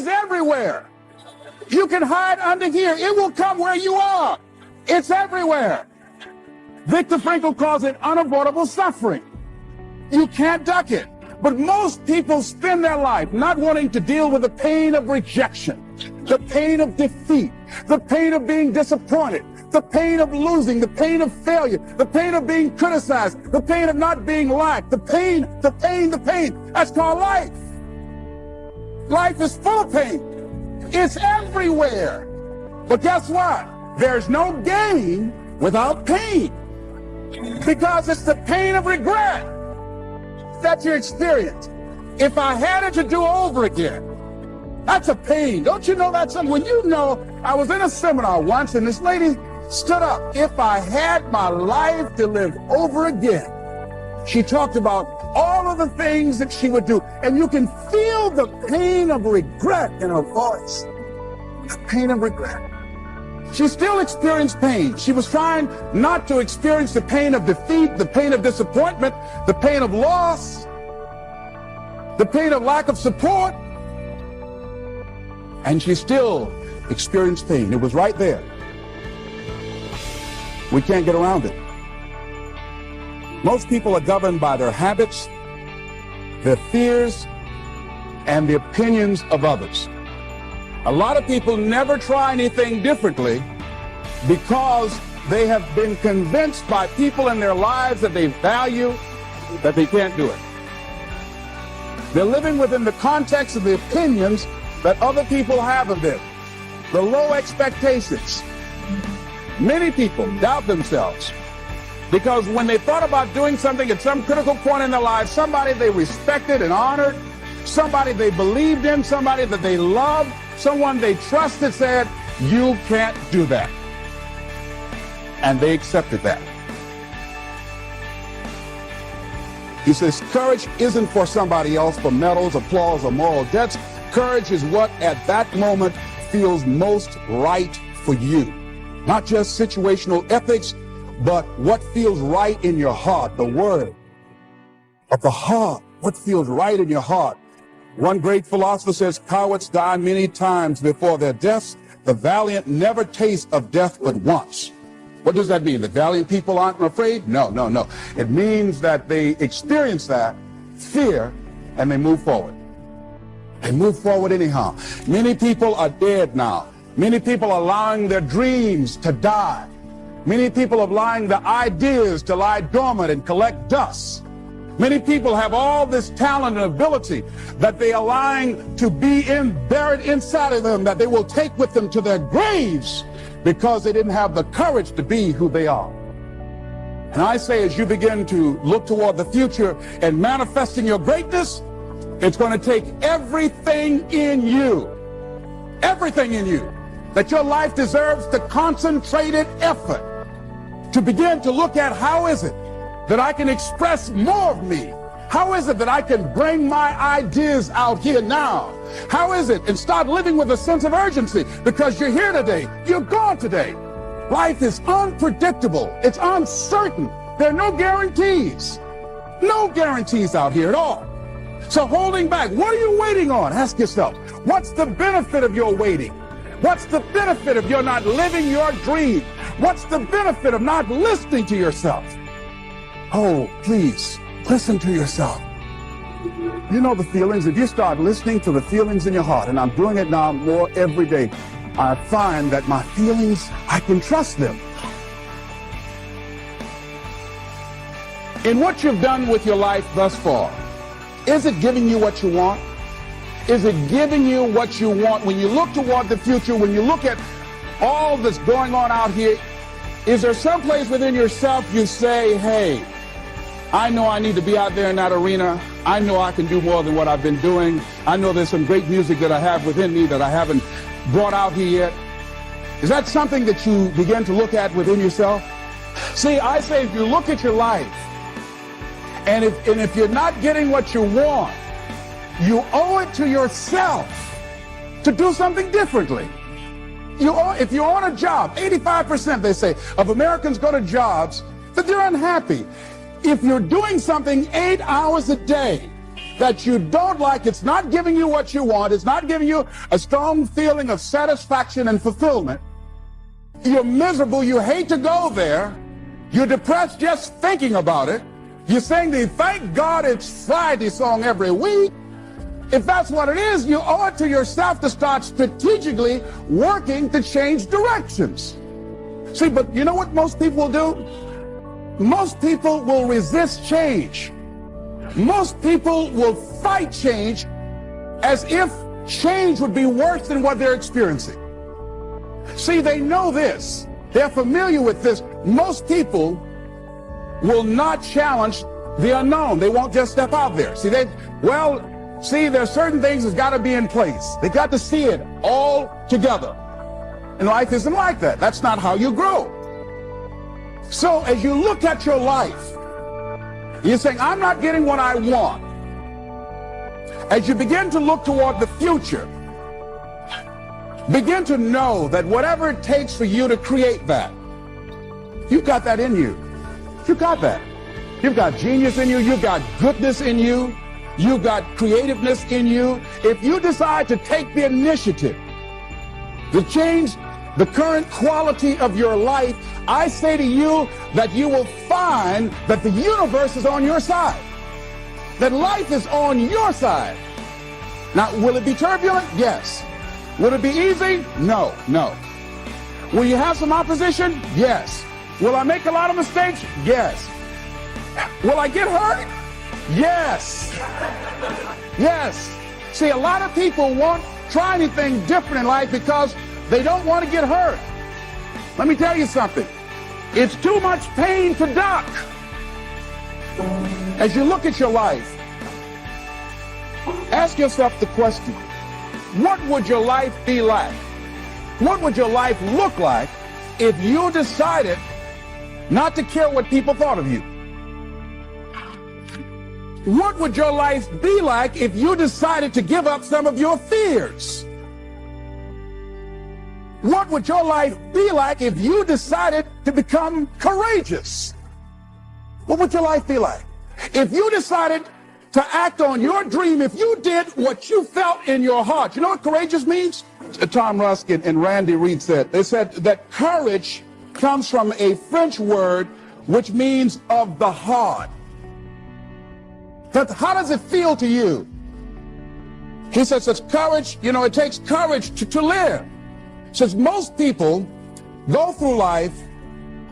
is everywhere. You can hide under here. It will come where you are. It's everywhere. Viktor Frankl calls it unavoidable suffering. You can't duck it. But most people spend their life not wanting to deal with the pain of rejection, the pain of defeat, the pain of being disappointed, the pain of losing, the pain of failure, the pain of being criticized, the pain of not being liked, the pain. That's called life. Life is full of pain. It's everywhere. But guess what? There's no gain without pain. Because it's the pain of regret that you experience. If I had it to do over again, that's a pain. Don't you know that's something? When you know, I was in a seminar once and this lady stood up. If I had my life to live over again, she talked about all of the things that she would do. And you can feel the pain of regret in her voice. The pain of regret. She still experienced pain. She was trying not to experience the pain of defeat, the pain of disappointment, the pain of loss, the pain of lack of support. And she still experienced pain. It was right there. We can't get around it. Most people are governed by their habits, their fears, and the opinions of others. A lot of people never try anything differently because they have been convinced by people in their lives that they value that they can't do it. They're living within the context of the opinions that other people have of them, the low expectations. Many people doubt themselves because when they thought about doing something at some critical point in their lives, somebody they respected and honored, somebody they believed in, somebody that they loved, someone they trusted said, you can't do that. And they accepted that. He says, courage isn't for somebody else, for medals, applause, or moral debts. Courage is what at that moment feels most right for you. Not just situational ethics, but what feels right in your heart, the word of the heart, what feels right in your heart. One great philosopher says, cowards die many times before their deaths. The valiant never taste of death but once. What does that mean? The valiant people aren't afraid? No. It means that they experience that fear and they move forward. They move forward anyhow. Many people are dead now. Many people are allowing their dreams to die. Many people are allowing the ideas to lie dormant and collect dust. Many people have all this talent and ability that they are allowing to be buried inside of them, that they will take with them to their graves because they didn't have the courage to be who they are. And I say, as you begin to look toward the future and manifesting your greatness, it's going to take everything in you, that your life deserves the concentrated effort to begin to look at how is it that I can express more of me? How is it that I can bring my ideas out here now? How is it? And start living with a sense of urgency because you're here today, you're gone today. Life is unpredictable. It's uncertain. There are no guarantees. No guarantees out here at all. So holding back, what are you waiting on? Ask yourself, what's the benefit of your waiting? What's the benefit of your not living your dream? What's the benefit of not listening to yourself? Oh, please, listen to yourself. You know the feelings. If you start listening to the feelings in your heart, and I'm doing it now more every day, I find that my feelings, I can trust them. In what you've done with your life thus far, is it giving you what you want? Is it giving you what you want? When you look toward the future, when you look at all that's going on out here, is there some place within yourself you say, hey, I know I need to be out there in that arena. I know I can do more than what I've been doing. I know there's some great music that I have within me that I haven't brought out here yet. Is that something that you begin to look at within yourself? See, I say if you look at your life, and if you're not getting what you want, you owe it to yourself to do something differently. If you're on a job, 85%, they say, of Americans go to jobs that they're unhappy. If you're doing something 8 hours a day that you don't like, it's not giving you what you want, it's not giving you a strong feeling of satisfaction and fulfillment, you're miserable, you hate to go there, you're depressed just thinking about it, you sing the "Thank God It's Friday" song every week. If that's what it is, you owe it to yourself to start strategically working to change directions. See, but you know what most people will do? Most people will resist change. Most people will fight change as if change would be worse than what they're experiencing. See, they know this. They're familiar with this. Most people will not challenge the unknown. They won't just step out there. See, there's certain things that's got to be in place. They got to see it all together. And life isn't like that. That's not how you grow. So as you look at your life, you're saying, I'm not getting what I want. As you begin to look toward the future, begin to know that whatever it takes for you to create that, you've got that in you. You've got that. You've got genius in you. You've got goodness in you. You've got creativeness in you. If you decide to take the initiative to change the current quality of your life, I say to you that you will find that the universe is on your side, that life is on your side. Now, will it be turbulent? Yes. Will it be easy? No, no. Will you have some opposition? Yes. Will I make a lot of mistakes? Yes. Will I get hurt? Yes. Yes. See, a lot of people won't try anything different in life because they don't want to get hurt. Let me tell you something. It's too much pain to duck. As you look at your life, ask yourself the question, what would your life be like? What would your life look like if you decided not to care what people thought of you? What would your life be like if you decided to give up some of your fears? What would your life be like if you decided to become courageous? What would your life be like? If you decided to act on your dream, if you did what you felt in your heart. You know what courageous means? Tom Ruskin and Randy Reed said, they said that courage comes from a French word which means of the heart. But how does it feel to you? He says it's courage, it takes courage to live. Says most people go through life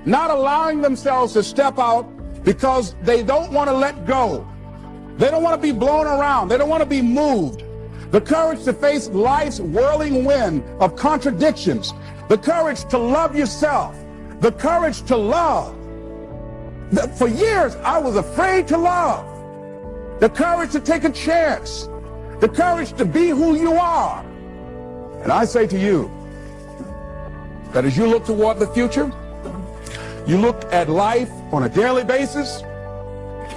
not allowing themselves to step out because they don't want to let go. They don't want to be blown around. They don't want to be moved. The courage to face life's whirling wind of contradictions. The courage to love yourself. The courage to love. For years, I was afraid to love. The courage to take a chance. The courage to be who you are. And I say to you, that as you look toward the future, you look at life on a daily basis,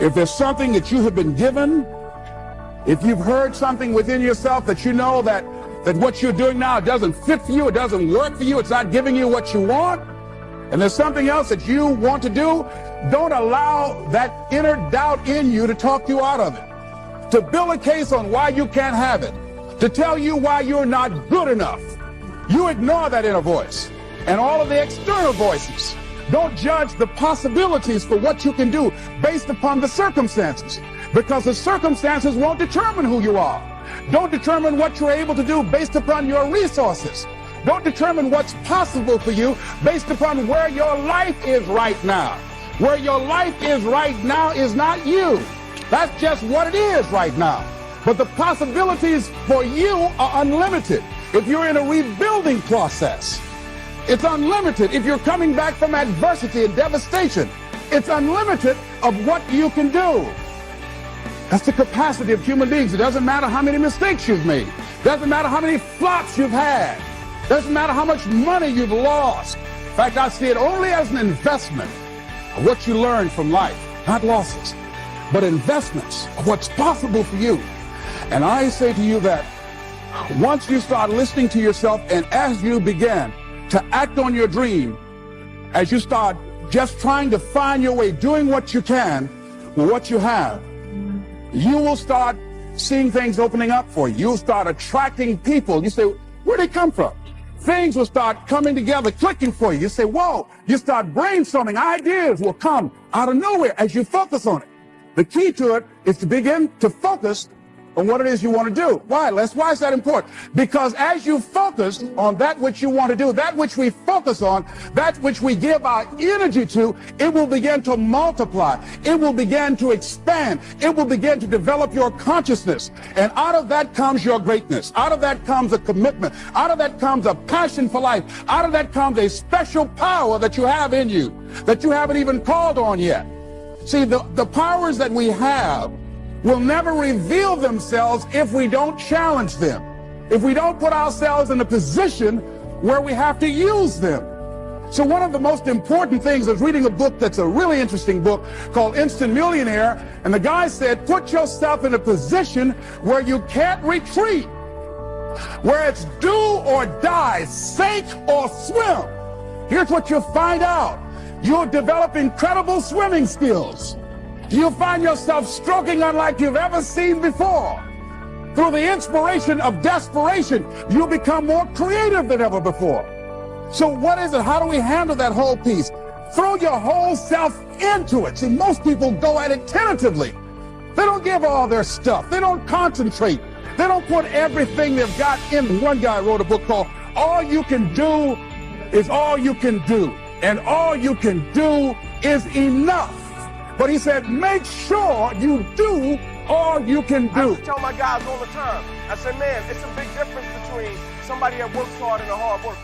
if there's something that you have been given, if you've heard something within yourself that you know that what you're doing now doesn't fit for you, it doesn't work for you, it's not giving you what you want, and there's something else that you want to do, don't allow that inner doubt in you to talk you out of it, to build a case on why you can't have it, to tell you why you're not good enough. You ignore that inner voice and all of the external voices. Don't judge the possibilities for what you can do based upon the circumstances, because the circumstances won't determine who you are. Don't determine what you're able to do based upon your resources. Don't determine what's possible for you based upon where your life is right now. Where your life is right now is not you. That's just what it is right now. But the possibilities for you are unlimited. If you're in a rebuilding process, it's unlimited. If you're coming back from adversity and devastation, it's unlimited of what you can do. That's the capacity of human beings. It doesn't matter how many mistakes you've made. It doesn't matter how many flops you've had. It doesn't matter how much money you've lost. In fact, I see it only as an investment of what you learn from life, not losses, but investments of what's possible for you. And I say to you that once you start listening to yourself, and as you begin to act on your dream, as you start just trying to find your way, doing what you can with what you have, you will start seeing things opening up for you. You'll start attracting people. You say, where'd they come from? Things will start coming together, clicking for you. You say, whoa. You start brainstorming. Ideas will come out of nowhere as you focus on it. The key to it is to begin to focus on what it is you want to do. Why, Les? Why is that important? Because as you focus on that which you want to do, that which we focus on, that which we give our energy to, it will begin to multiply. It will begin to expand. It will begin to develop your consciousness. And out of that comes your greatness. Out of that comes a commitment. Out of that comes a passion for life. Out of that comes a special power that you have in you that you haven't even called on yet. See, the powers that we have will never reveal themselves if we don't challenge them, if we don't put ourselves in a position where we have to use them. So one of the most important things is reading a book that's a really interesting book called Instant Millionaire, and the guy said, put yourself in a position where you can't retreat, where it's do or die, sink or swim. Here's what you'll find out. You'll develop incredible swimming skills. You'll find yourself stroking unlike you've ever seen before. Through the inspiration of desperation, you'll become more creative than ever before. So what is it? How do we handle that whole piece? Throw your whole self into it. See, most people go at it tentatively. They don't give all their stuff. They don't concentrate. They don't put everything they've got in. One guy wrote a book called All You Can Do Is All You Can Do. And all you can do is enough. But he said, make sure you do all you can do. I tell my guys all the time, I said, man, it's a big difference between somebody that works hard and a hard worker.